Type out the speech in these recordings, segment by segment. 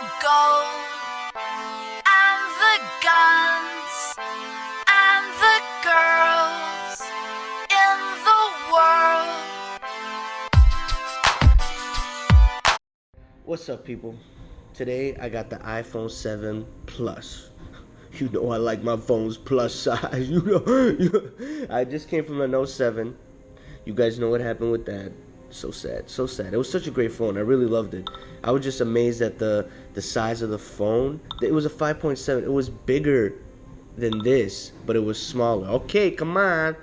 the gold and the guns and the girls in the world. What's up, people? Today I got the iPhone 7 Plus. You know I like my phones plus size. I just came from an 07. You guys know what happened with that. So sad, so sad. It was such a great phone. I really loved it. I was just amazed at the size of the phone. It was a 5.7. It was bigger than this, but it was smaller. Okay, come on.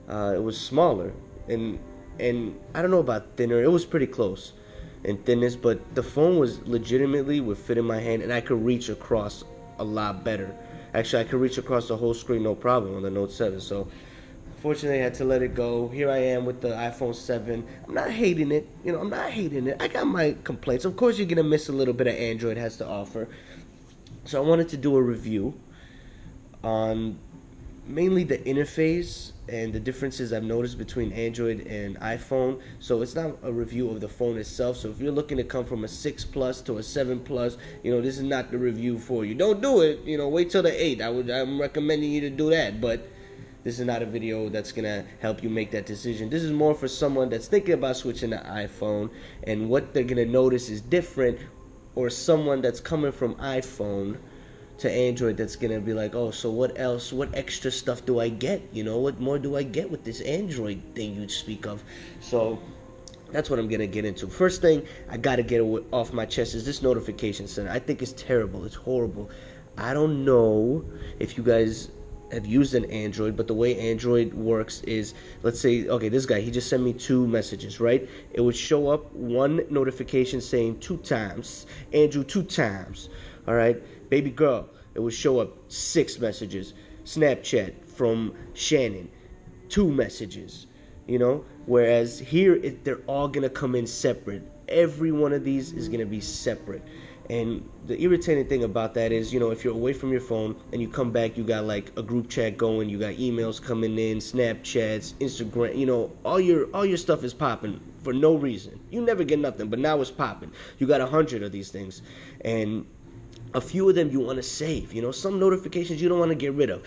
It was smaller, and I don't know about thinner. It was pretty close in thinness, but the phone was legitimately would fit in my hand, and I could reach across a lot better. Actually, I could reach across the whole screen no problem on the Note 7. So fortunately, I had to let it go. Here I am with the iPhone 7. I'm not hating it. I'm not hating it. I got my complaints. Of course, you're going to miss a little bit of Android has to offer. So I wanted to do a review on mainly the interface and the differences I've noticed between Android and iPhone. So it's not a review of the phone itself. So if you're looking to come from a 6 Plus to a 7 Plus, this is not the review for you. Don't do it. Wait till the 8. I'm recommending you to do that. But this is not a video that's going to help you make that decision. This is more for someone that's thinking about switching to iPhone, and what they're going to notice is different, or someone that's coming from iPhone to Android that's going to be like, oh, so what else, what extra stuff do I get? What more do I get with this Android thing you speak of? So that's what I'm going to get into. First thing I got to get off my chest is this notification center. I think it's terrible. It's horrible. I don't know if you guys have used an Android, but the way Android works is, let's say, okay, this guy, he just sent me 2 messages, right? It would show up one notification saying 2 times, Andrew 2 times, all right? Baby girl, it would show up 6 messages. Snapchat from Shannon, 2 messages, whereas here they're all gonna come in separate. Every one of these is gonna be separate. And the irritating thing about that is, if you're away from your phone and you come back, you got like a group chat going, you got emails coming in, Snapchats, Instagram, all your stuff is popping for no reason. You never get nothing, but now it's popping. You got 100 of these things, and a few of them you want to save. Some notifications you don't want to get rid of.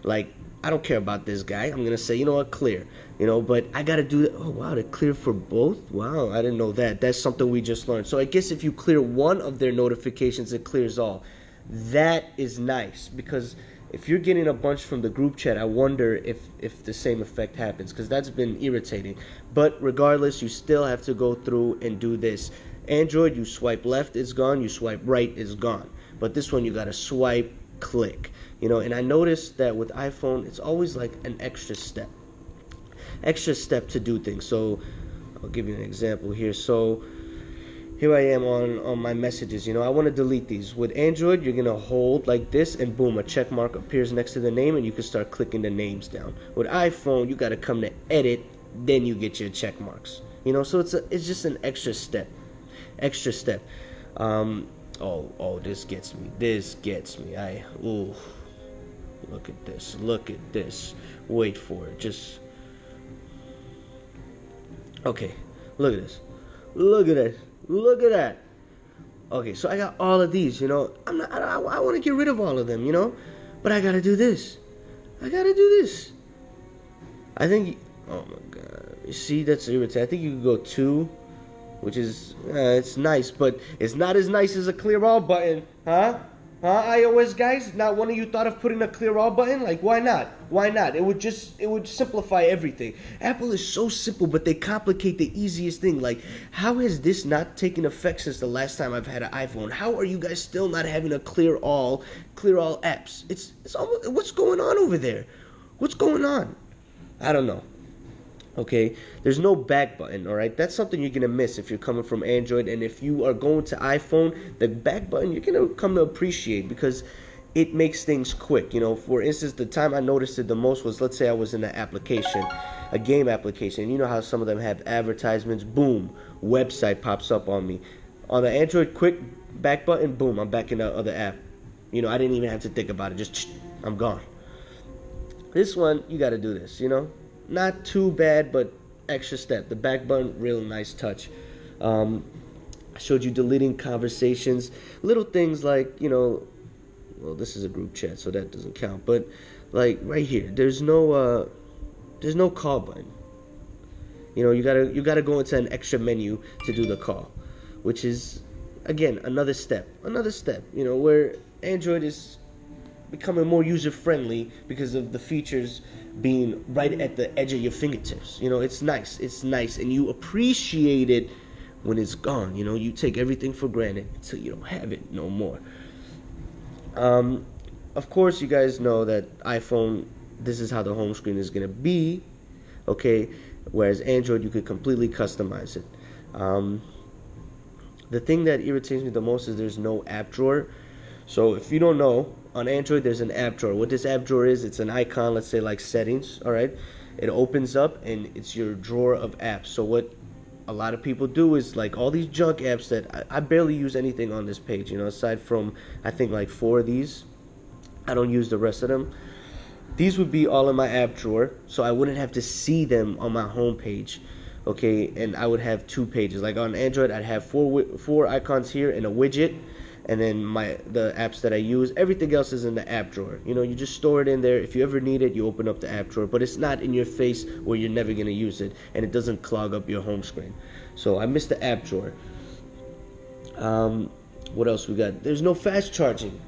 Like, I don't care about this guy. I'm gonna say, clear. But I gotta do that. Oh wow, they clear for both. Wow, I didn't know that. That's something we just learned. So I guess if you clear one of their notifications, it clears all. That is nice, because if you're getting a bunch from the group chat, I wonder if the same effect happens, because that's been irritating. But regardless, you still have to go through and do this. Android, you swipe left, it's gone. You swipe right, it's gone. But this one, you gotta swipe, click. And I noticed that with iPhone, it's always like an extra step to do things. So I'll give you an example here. So here I am on my messages. I want to delete these. With Android, you're gonna hold like this, and boom, a check mark appears next to the name, and you can start clicking the names down. With iPhone, you gotta come to edit, then you get your check marks. So it's just an extra step. Oh, this gets me. Look at this. Wait for it. Okay, look at that. Okay, so I got all of these, I want to get rid of all of them, but I gotta do this. I think, oh my god, you see, that's irritating. I think you can go 2, which is, it's nice, but it's not as nice as a clear all button, huh? iOS guys, not one of you thought of putting a clear all button? Like, why not? It would simplify everything. Apple is so simple, but they complicate the easiest thing. Like, how has this not taken effect since the last time I've had an iPhone? How are you guys still not having a clear all apps? It's almost, what's going on over there? What's going on? I don't know. Okay, there's no back button, all right? That's something you're going to miss if you're coming from Android. And if you are going to iPhone, the back button you're going to come to appreciate, because it makes things quick. For instance, the time I noticed it the most was, let's say I was in an application, a game application. You know how some of them have advertisements, boom, website pops up on me. On the Android, quick back button, boom, I'm back in the other app. I didn't even have to think about it, just I'm gone. This one, you got to do this, Not too bad, but extra step. The back button, real nice touch. I showed you deleting conversations, little things like, well, this is a group chat, so that doesn't count. But like right here, there's no call button. You gotta go into an extra menu to do the call, which is again another step. Where Android is becoming more user friendly because of the features being right at the edge of your fingertips. It's nice, and you appreciate it when it's gone. You take everything for granted until you don't have it no more. Of course, you guys know that iPhone, this is how the home screen is gonna be, okay? Whereas Android, you could completely customize it. The thing that irritates me the most is there's no app drawer. So if you don't know, on Android there's an app drawer. What this app drawer is, it's an icon, let's say like settings, all right? It opens up and it's your drawer of apps. So what a lot of people do is like all these junk apps that I barely use anything on this page, aside from I think like 4 of these. I don't use the rest of them. These would be all in my app drawer, so I wouldn't have to see them on my home page, okay? And I would have 2 pages. Like on Android, I'd have four icons here and a widget, and then the apps that I use. Everything else is in the app drawer. You just store it in there. If you ever need it, you open up the app drawer, but it's not in your face where you're never gonna use it, and it doesn't clog up your home screen. So I miss the app drawer. What else we got? There's no fast charging.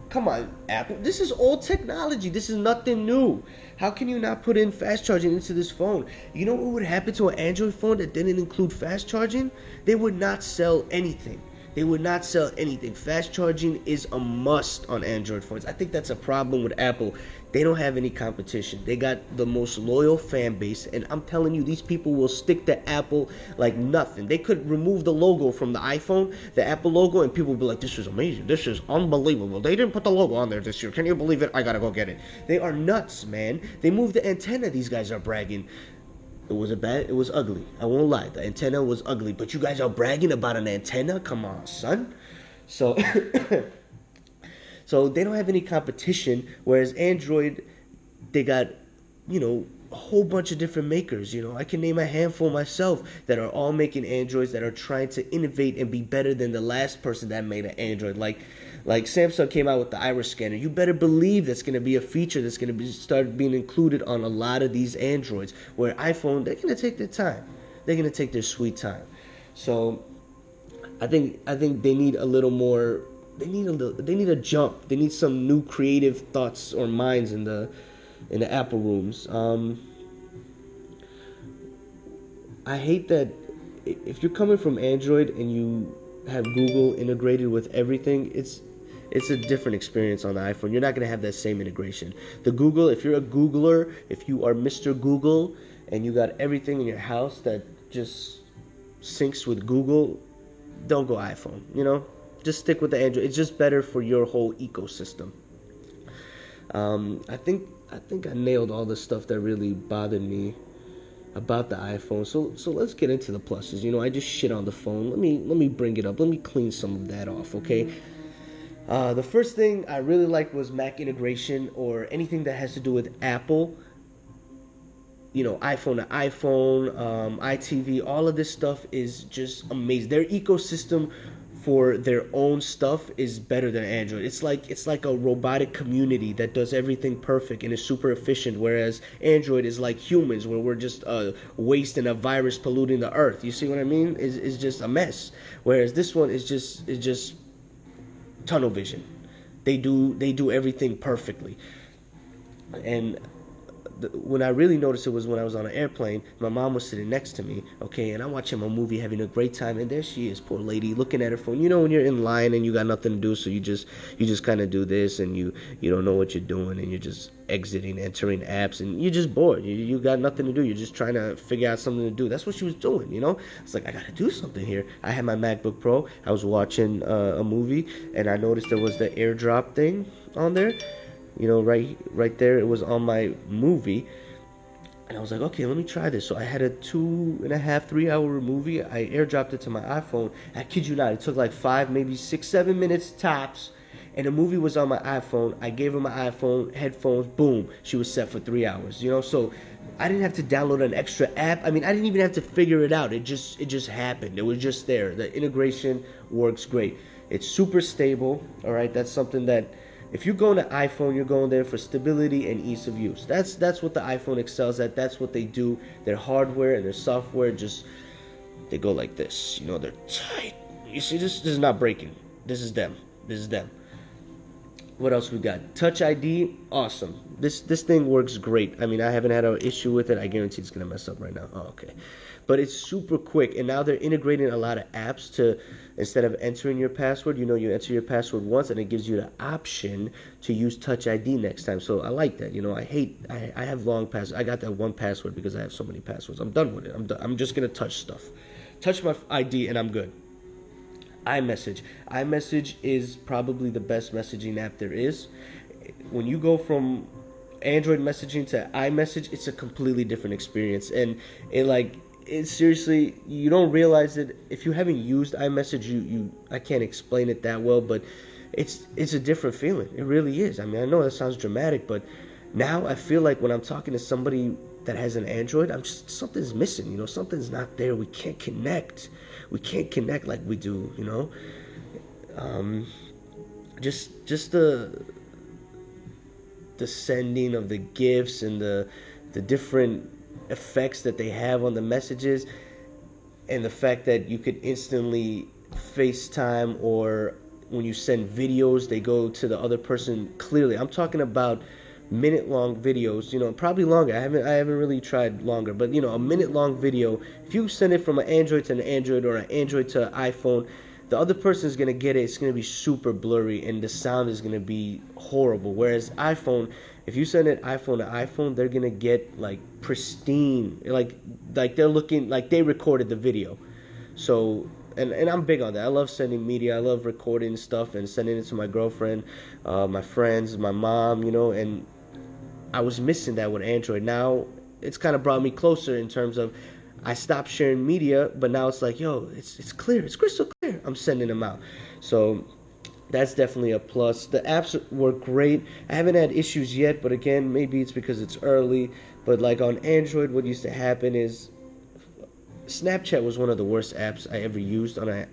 Come on, Apple. This is old technology. This is nothing new. How can you not put in fast charging into this phone? You know what would happen to an Android phone that didn't include fast charging? They would not sell anything. Fast charging is a must on Android phones. I think that's a problem with Apple. They don't have any competition. They got the most loyal fan base, and I'm telling you, these people will stick to Apple like nothing. They could remove the logo from the iPhone, the Apple logo, and people will be like, this is amazing. This is unbelievable. They didn't put the logo on there this year. Can you believe it? I gotta go get it. They are nuts, man. They moved the antenna. These guys are bragging. It was ugly. I won't lie. The antenna was ugly. But you guys are bragging about an antenna? Come on, son. So, so they don't have any competition. Whereas Android, they got, a whole bunch of different makers. I can name a handful myself that are all making Androids that are trying to innovate and be better than the last person that made an Android. Like Samsung came out with the iris scanner. You better believe that's going to be a feature that's going to start being included on a lot of these Androids. Where iPhone, they're going to take their time. They're going to take their sweet time. So I think they need a little more. They need a jump. They need some new creative thoughts or minds in the Apple rooms. I hate that if you're coming from Android and you have Google integrated with everything, it's a different experience on the iPhone. You're not going to have that same integration. The Google, if you're a Googler, if you are Mr. Google and you got everything in your house that just syncs with Google, don't go iPhone, Just stick with the Android. It's just better for your whole ecosystem. I think I nailed all the stuff that really bothered me about the iPhone. So let's get into the pluses. I just shit on the phone. Let me bring it up. Let me clean some of that off, okay? The first thing I really liked was Mac integration or anything that has to do with Apple. iPhone to iPhone, iTV, all of this stuff is just amazing. Their ecosystem for their own stuff is better than Android. It's like a robotic community that does everything perfect and is super efficient, whereas Android is like humans, where we're just waste and a virus polluting the earth. You see what I mean? It's just a mess. Whereas this one is just tunnel vision. They do everything perfectly. And when I really noticed it was when I was on an airplane. My mom was sitting next to me, okay, and I'm watching my movie, having a great time, and there she is, poor lady, looking at her phone. When you're in line and you got nothing to do, so you just kind of do this, and you don't know what you're doing, and you're just exiting, entering apps, and you're just bored. You got nothing to do. You're just trying to figure out something to do. That's what she was doing, It's like, I got to do something here. I had my MacBook Pro. I was watching a movie, and I noticed there was the AirDrop thing on there. Right there, it was on my movie, and I was like, okay, let me try this. So I had a 2.5, 3 hour movie. I airdropped it to my iPhone. I kid you not, it took like 5, maybe 6, 7 minutes tops, and the movie was on my iPhone. I gave her my iPhone, headphones, boom, she was set for 3 hours. So I didn't have to download an extra app. I mean, I didn't even have to figure it out. It just happened. It was just there. The integration works great. It's super stable. All right, that's something that if you're going to iPhone, you're going there for stability and ease of use. That's what the iPhone excels at. That's what they do. Their hardware and their software just, they go like this. They're tight. You see, this is not breaking. This is them. This is them. What else we got? Touch ID, awesome. This thing works great. I mean, I haven't had an issue with it. I guarantee it's gonna mess up right now. Oh, okay. But it's super quick, and now they're integrating a lot of apps to, instead of entering your password, you enter your password once, and it gives you the option to use Touch ID next time. So I like that. I have long passwords. I got that one password because I have so many passwords. I'm done with it. I'm just gonna touch stuff. Touch my ID, and I'm good. iMessage is probably the best messaging app there is. When you go from Android messaging to iMessage, it's a completely different experience, and it seriously, you don't realize it if you haven't used iMessage. I can't explain it that well, but it's a different feeling. It really is. I mean, I know that sounds dramatic, but now I feel like when I'm talking to somebody that has an Android, something's missing. Something's not there. We can't connect. We can't connect like we do. Just the sending of the gifts and the different effects that they have on the messages, and the fact that you could instantly FaceTime, or when you send videos, they go to the other person clearly. I'm talking about minute-long videos, probably longer. I haven't really tried longer, but a minute-long video. If you send it from an Android to an Android, or an Android to an iPhone, the other person is gonna get it. It's gonna be super blurry, and the sound is gonna be horrible. Whereas iPhone, if you send it iPhone to iPhone, they're gonna get like pristine, like they're looking like they recorded the video. So. And I'm big on that. I love sending media. I love recording stuff and sending it to my girlfriend, my friends, my mom, and I was missing that with Android. Now it's kind of brought me closer in terms of I stopped sharing media, but now it's like, yo, it's clear. It's crystal clear. I'm sending them out. So that's definitely a plus. The apps work great. I haven't had issues yet, but again, maybe it's because it's early. But like on Android, what used to happen is Snapchat was one of the worst apps I ever used on an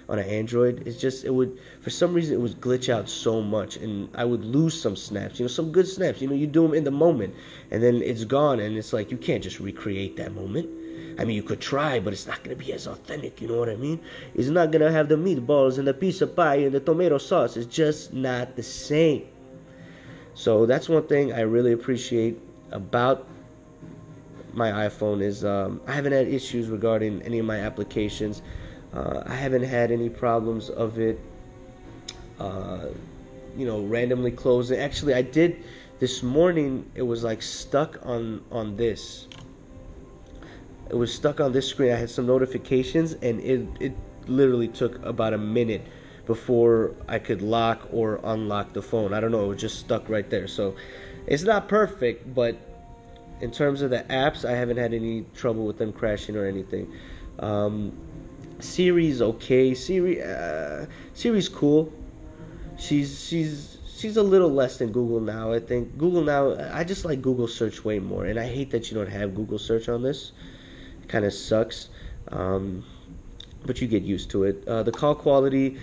Android. It would, for some reason, it would glitch out so much, and I would lose some snaps. Some good snaps. You do them in the moment, and then it's gone, and it's like you can't just recreate that moment. I mean, you could try, but it's not gonna be as authentic. You know what I mean? It's not gonna have the meatballs and the piece of pie and the tomato sauce. It's just not the same. So that's one thing I really appreciate about my iPhone is I haven't had issues regarding any of my applications. I haven't had any problems of it randomly closing. Actually, I did this morning. It was like stuck on this. It was stuck on this screen. I had some notifications, and it literally took about a minute before I could lock or unlock the phone. I don't know, it was just stuck right there. So it's not perfect, but in terms of the apps, I haven't had any trouble with them crashing or anything. Siri's okay. Siri's cool. She's a little less than Google Now. I think Google Now, I just like Google Search way more, and I hate that you don't have Google Search on this. It kind of sucks, but you get used to it. The call quality,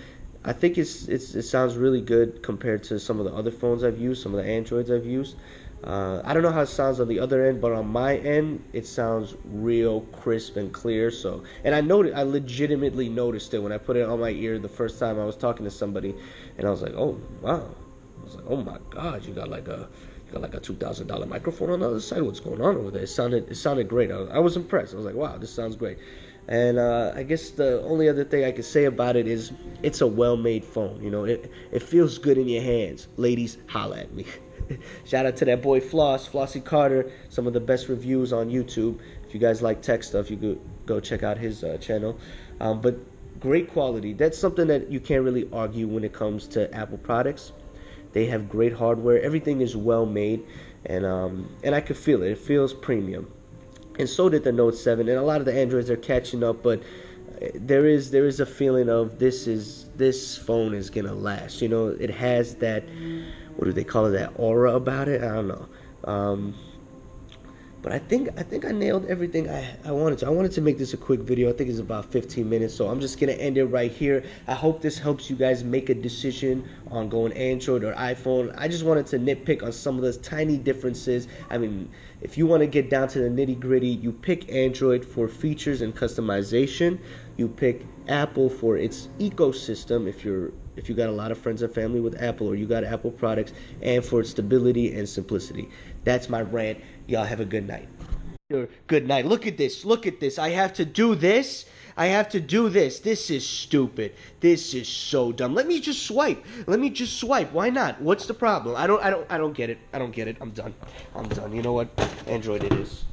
I think it sounds really good compared to some of the other phones I've used, some of the Androids I've used. I don't know how it sounds on the other end, but on my end, it sounds real crisp and clear. So, and I legitimately noticed it when I put it on my ear the first time I was talking to somebody, and I was like, oh wow, I was like, oh my God, you got like a $2,000 microphone on the other side. What's going on over there? It sounded great. I was impressed. I was like, wow, this sounds great. And I guess the only other thing I could say about it is it's a well-made phone. It feels good in your hands. Ladies, holla at me. Shout out to that boy Flossie Carter. Some of the best reviews on YouTube. If you guys like tech stuff, you could go check out his channel. But great quality. That's something that you can't really argue when it comes to Apple products. They have great hardware. Everything is well made, and I could feel it. It feels premium. And so did the Note 7. And a lot of the Androids are catching up, but there is a feeling of this phone is gonna last. You know, it has that, what do they call it, that aura about it. I don't know. But I think I nailed everything I wanted to. I wanted to make this a quick video. I think it's about 15 minutes, so I'm just gonna end it right here. I hope this helps you guys make a decision on going Android or iPhone. I just wanted to nitpick on some of those tiny differences. I mean, if you want to get down to the nitty-gritty, you pick Android for features and customization. You pick Apple for its ecosystem if you got a lot of friends and family with Apple, or you got Apple products, and for its stability and simplicity. That's my rant. Y'all have a good night. Good night. Look at this. Look at this. I have to do this. I have to do this. This is stupid. This is so dumb. Let me just swipe. Let me just swipe. Why not? What's the problem? I don't get it. I don't get it. I'm done. I'm done. You know what? Android it is.